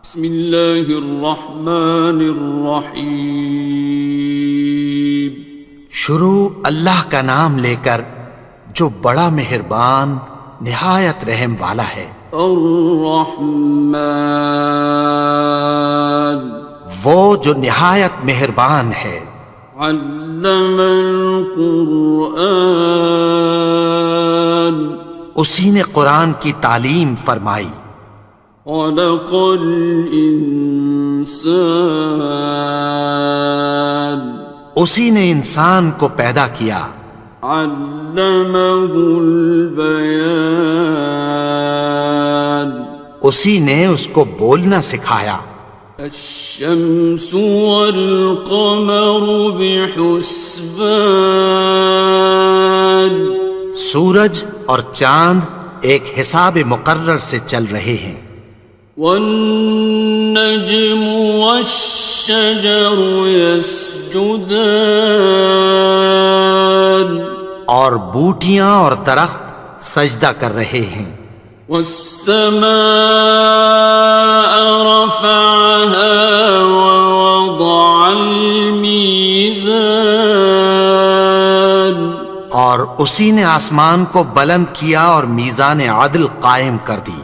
بسم اللہ الرحمن الرحیم۔ شروع اللہ کا نام لے کر جو بڑا مہربان نہایت رحم والا ہے۔ الرحمن، وہ جو نہایت مہربان ہے۔ علم القرآن، اسی نے قرآن کی تعلیم فرمائی۔ خلق الانسان، اسی نے انسان کو پیدا کیا۔ علمہ البیان، اسی نے اس کو بولنا سکھایا۔ الشمس والقمر بحسبان، سورج اور چاند ایک حساب مقرر سے چل رہے ہیں۔ والنجم والشجر يسجدان، اور بوٹیاں اور درخت سجدہ کر رہے ہیں۔ والسماء رفعها ووضع الميزان، اور اسی نے آسمان کو بلند کیا اور میزان عدل قائم کر دی۔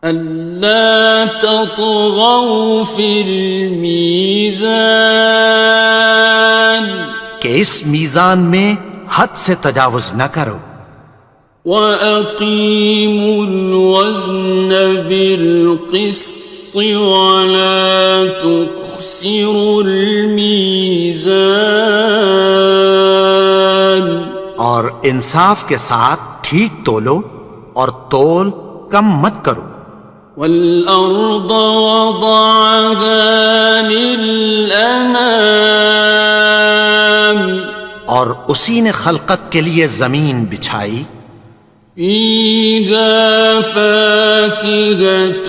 ألا تطغوا في الميزان، کہ اس میزان میں حد سے تجاوز نہ کرو۔ وَأَقِيمُوا الْوَزْنَ بِالْقِسْطِ وَلَا تُخْسِرُوا الْمِيزَانَ، اور انصاف کے ساتھ ٹھیک تولو اور تول کم مت کرو۔ وَالْأَرْضَ وَضَعَهَا لِلْأَنَامِ، اور اسی نے خلقت کے لیے زمین بچھائی۔ فِيهَا فَاكِهَةٌ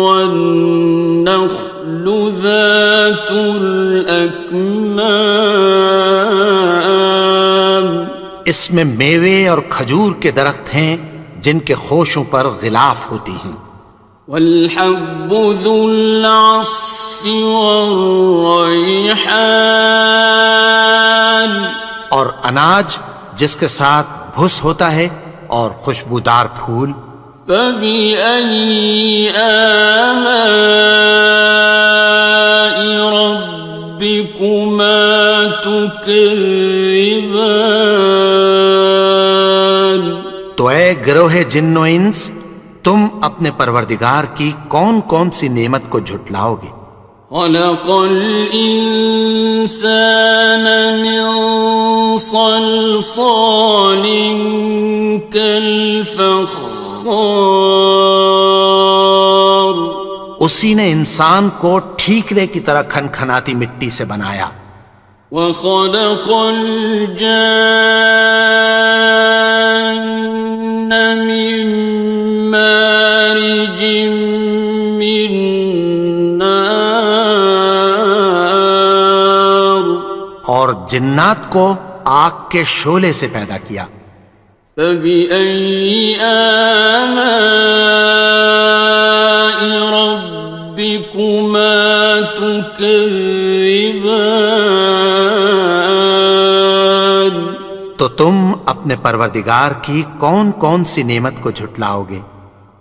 وَالنَّخْلُ ذَاتُ الْأَكْمَامِ، اس میں میوے اور کھجور کے درخت ہیں جن کے خوشوں پر غلاف ہوتی ہیں۔ وَالْحَبُّ ذُو الْعَصْفِ وَالرَّيْحَانِ، اور اناج جس کے ساتھ بھس ہوتا ہے اور خوشبودار پھول۔ فَبِأَيِّ آلَاءِ رَبِّكُمَا تُكَذِّبَانِ، تو اے گروہ جن و انس، تم اپنے پروردگار کی کون کون سی نعمت کو جھٹلاؤ گے؟ خَلَقَ الْإِنسَانَ مِنْ صَلْصَالٍ كَالْفَخَّارِ، اسی نے انسان کو ٹھیکرے کی طرح کھنکھناتی مٹی سے بنایا۔ وَخَلَقَ الْجَانَّ مِن مَّارِجٍ مِّن نَّارٍ، اور جنات کو آگ کے شعلے سے پیدا کیا۔ فَبِأَيِّ آلَاءِ رَبِّكُمَا تُكَذِّبَانِ، تو تم اپنے پروردگار کی کون کون سی نعمت کو جھٹلاؤ گے؟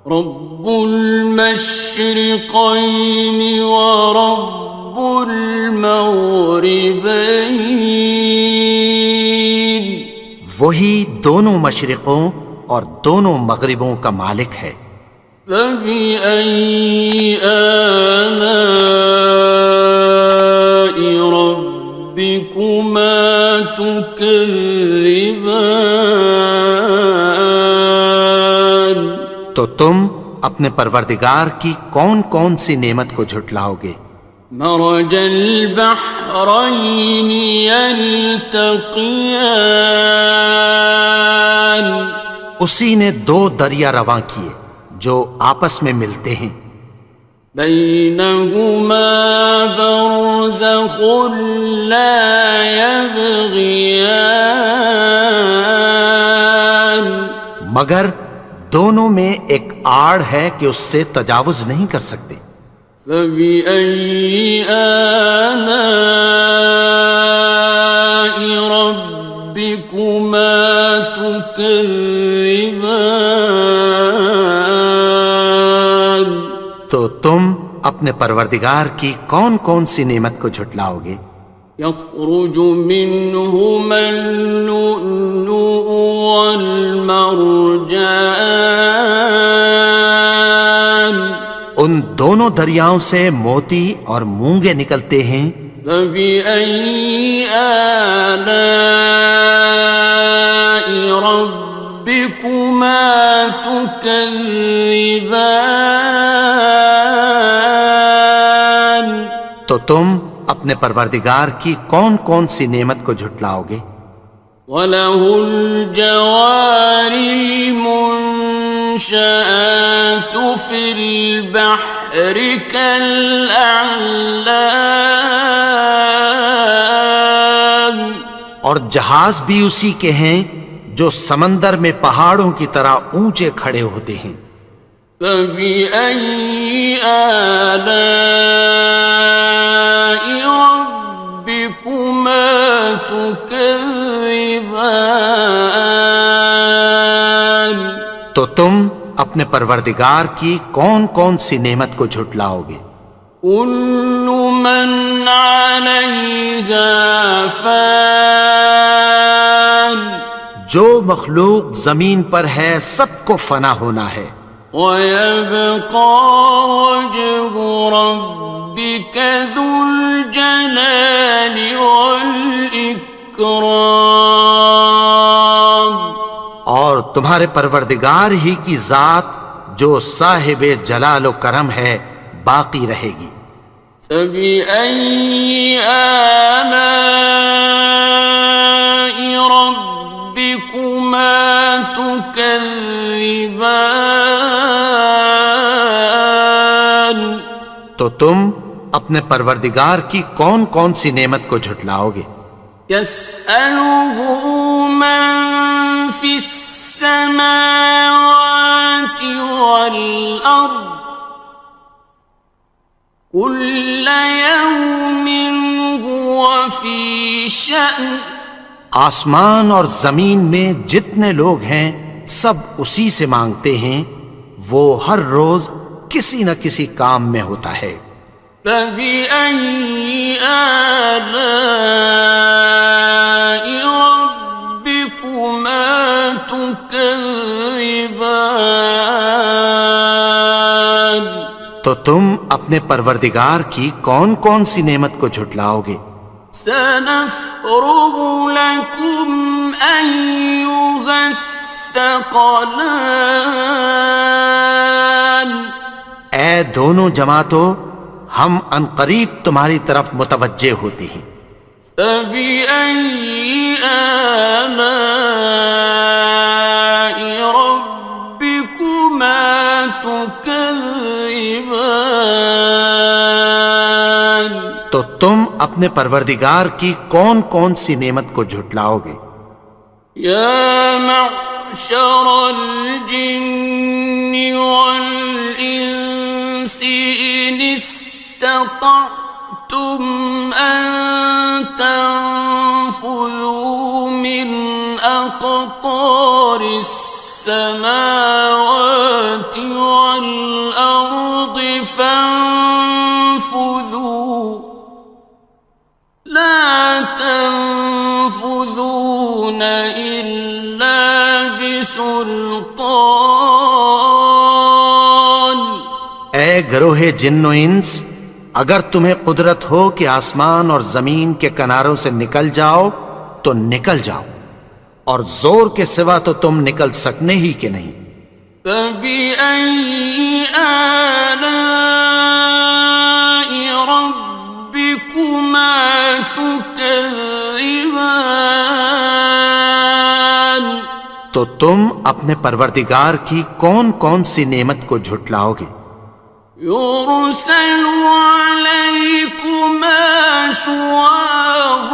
رب المشرقين ورب المغربين، وہی دونوں مشرقوں اور دونوں مغربوں کا مالک ہے۔ فَبِأَيِّ آلَاءِ رَبِّكُمَا تُكَذِّبَانِ، تو تم اپنے پروردگار کی کون کون سی نعمت کو جھٹلاؤ گے؟ مرج البحرين يلتقيان، اسی نے دو دریا رواں کیے جو آپس میں ملتے ہیں۔ بينهما برزخ لا يبغيان، مگر دونوں میں ایک آڑ ہے کہ اس سے تجاوز نہیں کر سکتے۔ فبأي آلاء ربكما تكذبان؟ تو تم اپنے پروردگار کی کون کون سی نعمت کو جھٹلاؤ گے؟ يخرج منهما اللؤلؤ والمرجان ان دونوں دریاؤں سے موتی اور مونگے نکلتے ہیں۔ فبأي آلاء ربكما تكذبان؟ تو تم اپنے پروردگار کی کون کون سی نعمت کو جھٹلاؤ گے؟ وَلَهُ الْجَوَارِ الْمُنشَآتُ فِي الْبَحْرِ كَالْأَعْلَامِ، اور جہاز بھی اسی کے ہیں جو سمندر میں پہاڑوں کی طرح اونچے کھڑے ہوتے ہیں۔ فَبِأَيِّ آلَاءِ رَبِّكُمَا تُكَذِّبَانِ؟ تو تم اپنے پروردگار کی کون کون سی نعمت کو جھٹلاؤ گے؟ كُلُّ مَنْ عَلَيْهَا فَانٍ، جو مخلوق زمین پر ہے سب کو فنا ہونا ہے۔ وَيَبْقَى وَجْهُ رَبِّكَ ذُو الْجَلَالِ وَالْإِكْرَامِ، اور تمہارے پروردگار ہی کی ذات جو صاحب جلال و کرم ہے باقی رہے گی۔ فَبِأَيِّ آلَاءِ رَبِّكُمَا تُكَذِّبَانِ؟ تو تم اپنے پروردگار کی کون کون سی نعمت کو جھٹلاؤ گے؟ يَسْأَلُهُ مَن فِي السَّمَاوَاتِ وَالْأَرْضِ كُلَّ يَوْمٍ هُوَ فِي شَأْنٍ، آسمان اور زمین میں جتنے لوگ ہیں سب اسی سے مانگتے ہیں، وہ ہر روز کسی نہ کسی کام میں ہوتا ہے۔ فَبِأَيِّ آلَاءِ رَبِّكُمَا تُكَذِّبَانِ؟ تو تم اپنے پروردگار کی کون کون سی نعمت کو جھٹلاؤ گے؟ سَنَفْرُغُ لَكُمْ أَيُّهَ الثَّقَلَانِ؟ اے دونوں جماعتوں، ہم عنقریب تمہاری طرف متوجہ ہوتے ہیں۔ فَبِأَيِّ آلَاءِ رَبِّكُمَا تُكَذِّبَانِ؟ تو تم اپنے پروردگار کی کون کون سی نعمت کو جھٹلاؤ گے؟ يَا مَعْشَرَ الْجِنِّ وَالْإِنسِ إِنِ اسْتَطَعْتُمْ أَن تَنفُذُوا مِنْ أَقْطَارِ السَّمَاوَاتِ وَالْأَرْضِ فَانفُذُوا لَا تَنفُذُونَ إِلَّا بِسُلْطَانٍ۔ اے گروہ جن و انس، اگر تمہیں قدرت ہو کہ آسمان اور زمین کے کناروں سے نکل جاؤ تو نکل جاؤ، اور زور کے سوا تو تم نکل سکنے ہی کہ نہیں۔ فَبِأَيِّ آلَاءِ رَبِّكُمَا تُكَذِّبَانِ؟ تو تم اپنے پروردگار کی کون کون سی نعمت کو جھٹلاؤ گے؟ يُرْسَلُ عَلَيْكُمَا شُوَاظٌ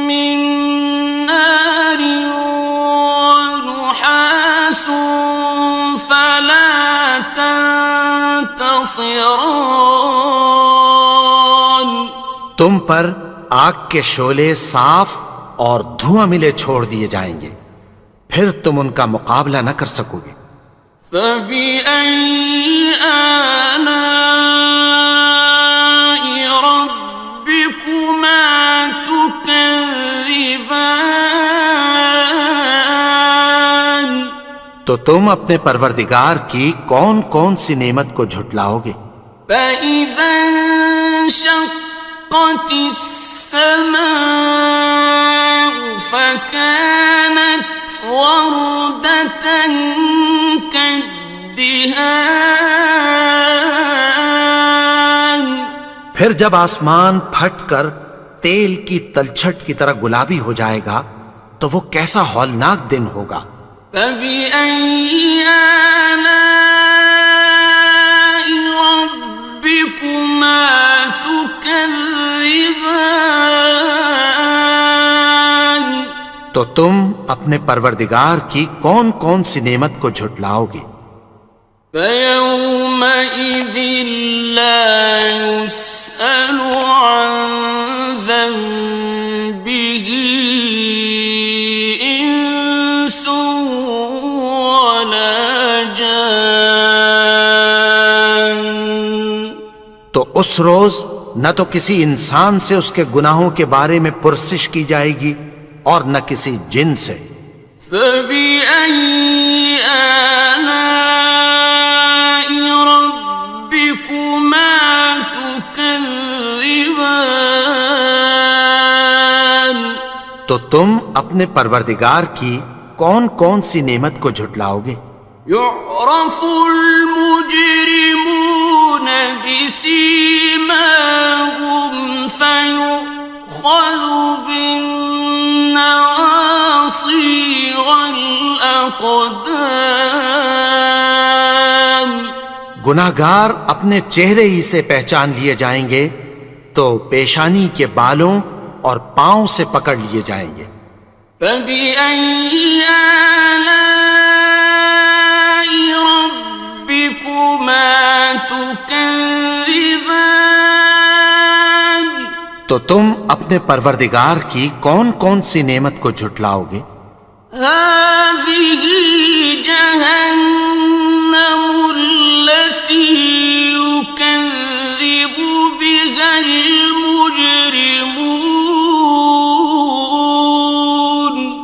مِّن نَّارٍ وَنُحَاسٌ فَلَا خصران. تم پر آگ کے شعلے صاف اور دھواں ملے چھوڑ دیے جائیں گے، پھر تم ان کا مقابلہ نہ کر سکو گے۔ فبأي آلاء ربكما تكذبان. تو تم اپنے پروردگار کی کون کون سی نعمت کو جھٹلاؤ گے؟ فإذا انشقت السماء فكانت وردة كالدهان. پھر جب آسمان پھٹ کر تیل کی تلچھٹ کی طرح گلابی ہو جائے گا تو وہ کیسا ہولناک دن ہوگا۔ فبأي آلاء ربكما تكذبان. تو تم اپنے پروردگار کی کون کون سی نعمت کو جھٹلاؤ گے؟ فيومئذ لا يسأل عن ذنبه إنس ولا جان. تو اس روز نہ تو کسی انسان سے اس کے گناہوں کے بارے میں پرسش کی جائے گی اور نہ کسی جن سے۔ فبأي آلاء ربكما تكذبان. تو تم اپنے پروردگار کی کون کون سی نعمت کو جھٹلاؤ گے؟ يعرف المجرمون بسيماهم فيؤخذ بالنواصي والأقدام. گناہگار اپنے چہرے ہی سے پہچان لیے جائیں گے تو پیشانی کے بالوں اور پاؤں سے پکڑ لیے جائیں گے۔ فبأي آلاء ربكما تكذبان. تو تم اپنے پروردگار کی کون کون سی نعمت کو جھٹلاؤ گے؟ هذه جهنم التي يكذب بها المجرمون.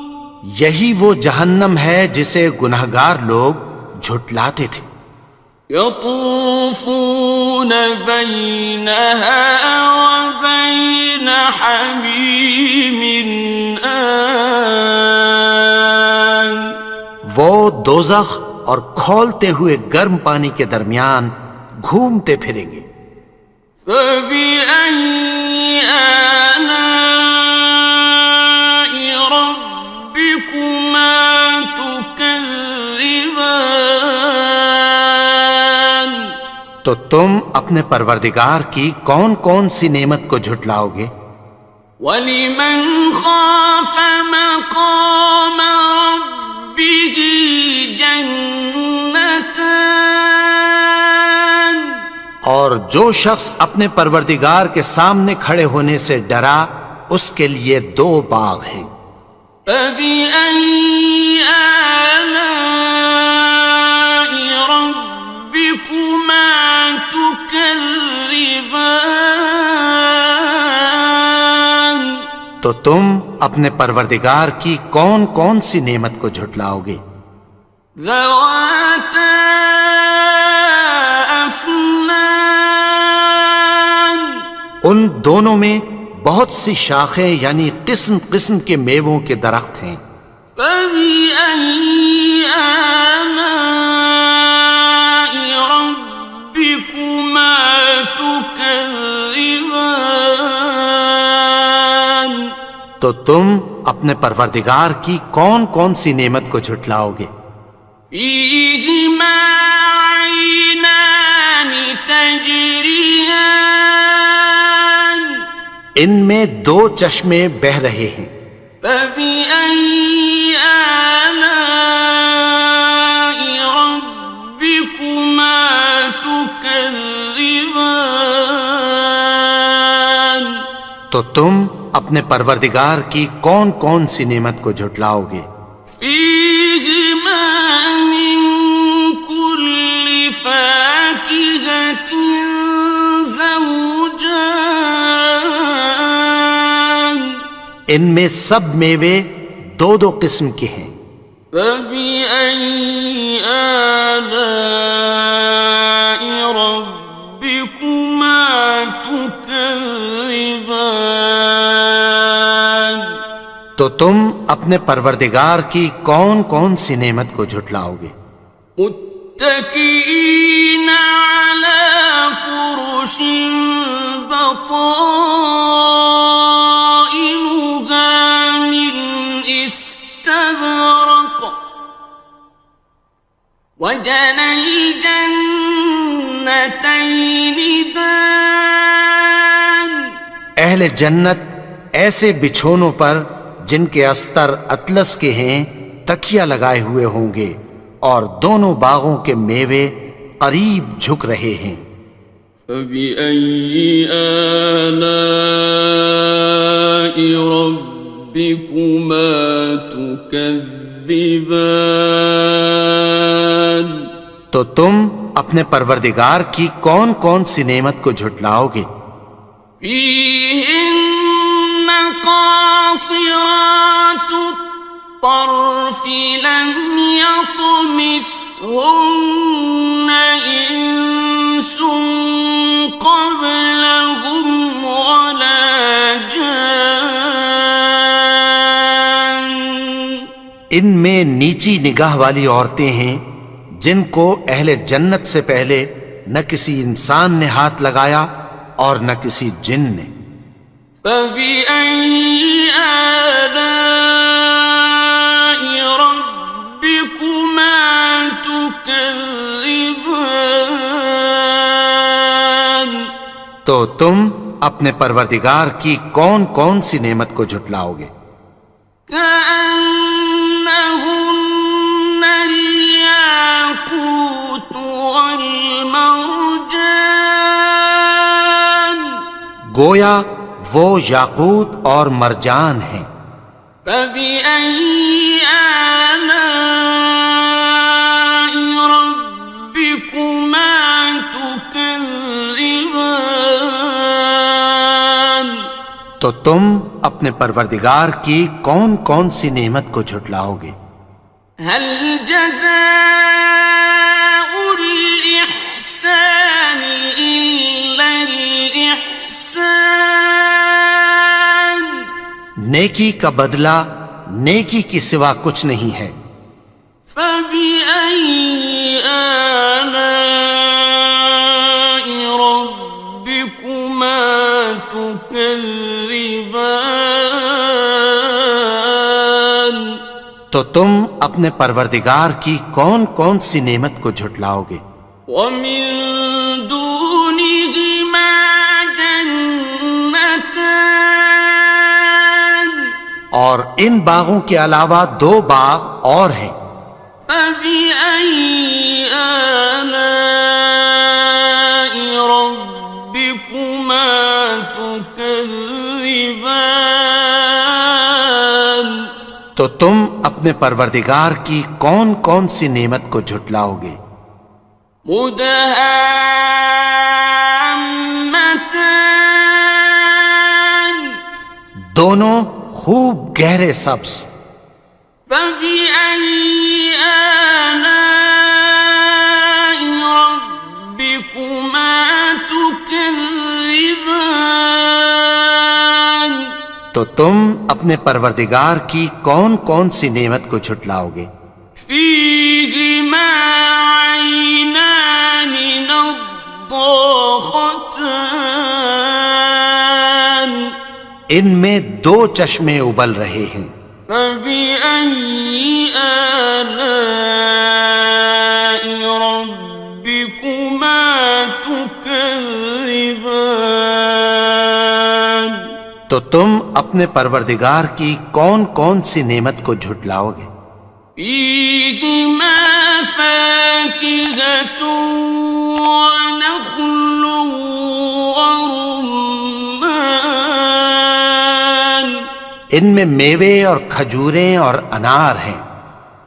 یہی وہ جہنم ہے جسے گناہگار لوگ جھٹلاتے تھے۔ يطوفون بينها وبين حميم آن. وہ دوزخ اور کھولتے ہوئے گرم پانی کے درمیان گھومتے پھریں گے۔ فبأي آلاء ربكما تكذبان. تو تم اپنے پروردگار کی کون کون سی نعمت کو جھٹلاؤ گے؟ وَلِمَنْ خَافَ مَقَامَ رَبِّهِ جَنَّتَانِ. اور جو شخص اپنے پروردگار کے سامنے کھڑے ہونے سے ڈرا اس کے لیے دو باغ ہیں۔ فَبِأَيِّ آلَاءِ رَبِّكُمَا تُكَذِّبَانِ. تو تم اپنے پروردگار کی کون کون سی نعمت کو جھٹلاؤ گے؟ ذَوَاتَا أَفْنَانٍ. ان دونوں میں بہت سی شاخیں یعنی قسم قسم کے میووں کے درخت ہیں۔ فَبِأَيِّ آلَاءِ رَبِّكُمَا تُكَذِّبَانِ. تو تم اپنے پروردگار کی کون کون سی نعمت کو جھٹلاؤ گے؟ فِيهِمَا عَيْنَانِ تَجْرِيَانِ. ان میں دو چشمے بہہ رہے ہیں۔ فَبِأَيِّ آلَاءِ رَبِّكُمَا تُكَذِّبَانِ. تم اپنے پروردگار کی کون کون سی نعمت کو جھٹلاؤ گے؟ فيهما من كل فاكهة زوجان ان میں سب میوے دو دو قسم کے ہیں۔ فبأي آلاء ربكما تكذبان تو تم اپنے پروردگار کی کون کون سی نعمت کو جھٹلاؤ گے؟ متكئين على فرش بطائنها من استبرق وجنى الجنتين دان اہل جنت ایسے بچھونوں پر جن کے استر اطلس کے ہیں تکیہ لگائے ہوئے ہوں گے، اور دونوں باغوں کے میوے قریب جھک رہے ہیں۔ فبأي آلاء ربكما تكذبان تو تم اپنے پروردگار کی کون کون سی نعمت کو جھٹلاؤ گے؟ فيهن قاصرات الطرف لم يطمثهن إنس قبلهم ولا جان ان میں نیچی نگاہ والی عورتیں ہیں جن کو اہل جنت سے پہلے نہ کسی انسان نے ہاتھ لگایا اور نہ کسی جن نے۔ فبأي آلاء ربكما تكذبان تو تم اپنے پروردگار کی کون کون سی نعمت کو جھٹلاؤ گے؟ كأنهن الياقوت والمرجان گویا وہ یاقوت اور مرجان ہیں۔ فبأي آلاء ربكما تكذبان تو تم اپنے پروردگار کی کون کون سی نعمت کو جھٹلاؤ گے؟ هل جزاء الإحسان إلا الإحسان نیکی کا بدلہ نیکی کی سوا کچھ نہیں ہے۔ فبأي آلاء ربكما تكذبان تو تم اپنے پروردگار کی کون کون سی نعمت کو جھٹلاؤ گے؟ ومن دونهما جنتان اور ان باغوں کے علاوہ دو باغ اور ہیں۔ فبأي آلاء ربكما تكذبان تو تم اپنے پروردگار کی کون کون سی نعمت کو جھٹلاؤ گے؟ مدهامتان دونوں خوب گہرے سبز۔ فبأي آلاء ربكما تكذبان تو تم اپنے پروردگار کی کون کون سی نعمت کو جھٹلاؤ گے؟ فيهما عينان نضاختان ان میں دو چشمے ابل رہے ہیں۔ فبأي آلاء ربكما تكذبان تو تم اپنے پروردگار کی کون کون سی نعمت کو جھٹلاؤ گے؟ فيهما فاكهة ونخل ورمان ان میں میوے اور کھجوریں اور انار ہیں۔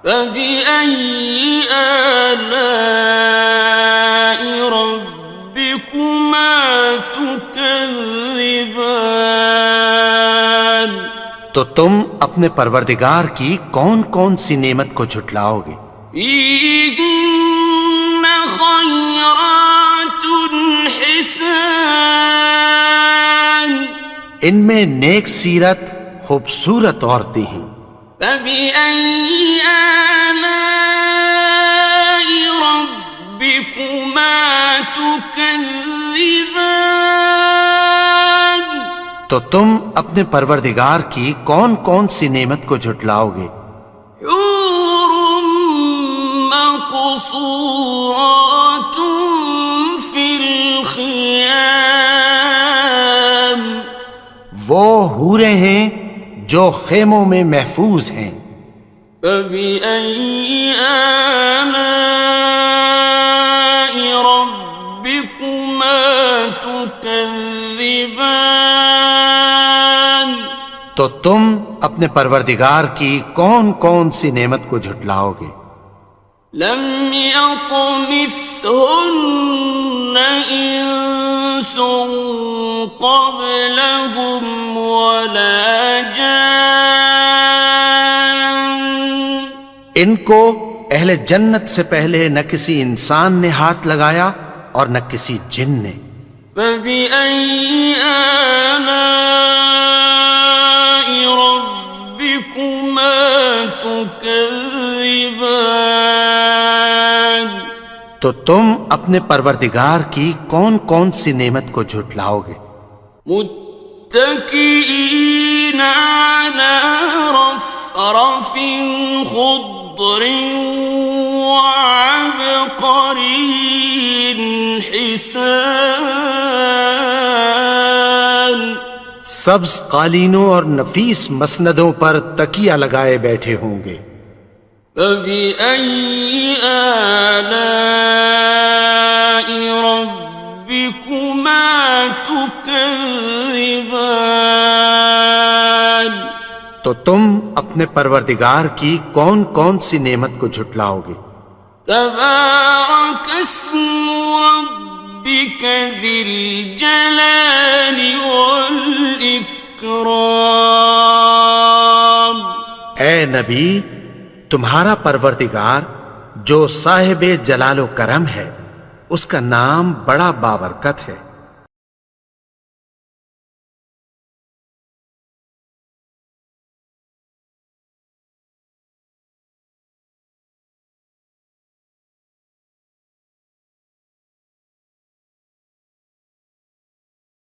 فبأي آلاء ربكما تكذبان؟ تو تم اپنے پروردگار کی کون کون سی نعمت کو جھٹلاؤ گے؟ فيهن خيرات حسان، ان میں نیک سیرت خوبصورت عورتیں ہیں۔ فبأي آلاء ربكما تكذبان؟ تو تم اپنے پروردگار کی کون کون سی نعمت کو جھٹلاؤ گے؟ حور مقصورات في الخيام، وہ حوریں ہیں جو خیموں میں محفوظ ہیں۔ فبأي آلاء ربكما تكذبان؟ تو تم اپنے پروردگار کی کون کون سی نعمت کو جھٹلاؤ گے؟ لم يطمثهن إنس قبلهم ولا جان، ان کو اہل جنت سے پہلے نہ کسی انسان نے ہاتھ لگایا اور نہ کسی جن نے۔ فبأي آلاء ربكما تكذبان؟ تو تم اپنے پروردگار کی کون کون سی نعمت کو جھٹلاؤ گے؟ متكئين على رفرف خضر وعبقري حسان، سبز قالینوں اور نفیس مسندوں پر تکیہ لگائے بیٹھے ہوں گے۔ فبأي آلاء ربكما تكذبان؟ تو تم اپنے پروردگار کی کون کون سی نعمت کو جھٹلاؤ گے؟ تبارك اسم ربك ذي الجلال والإكرام۔ اے نبی، تمہارا پروردگار جو صاحب جلال و کرم ہے، اس کا نام بڑا بابرکت ہے۔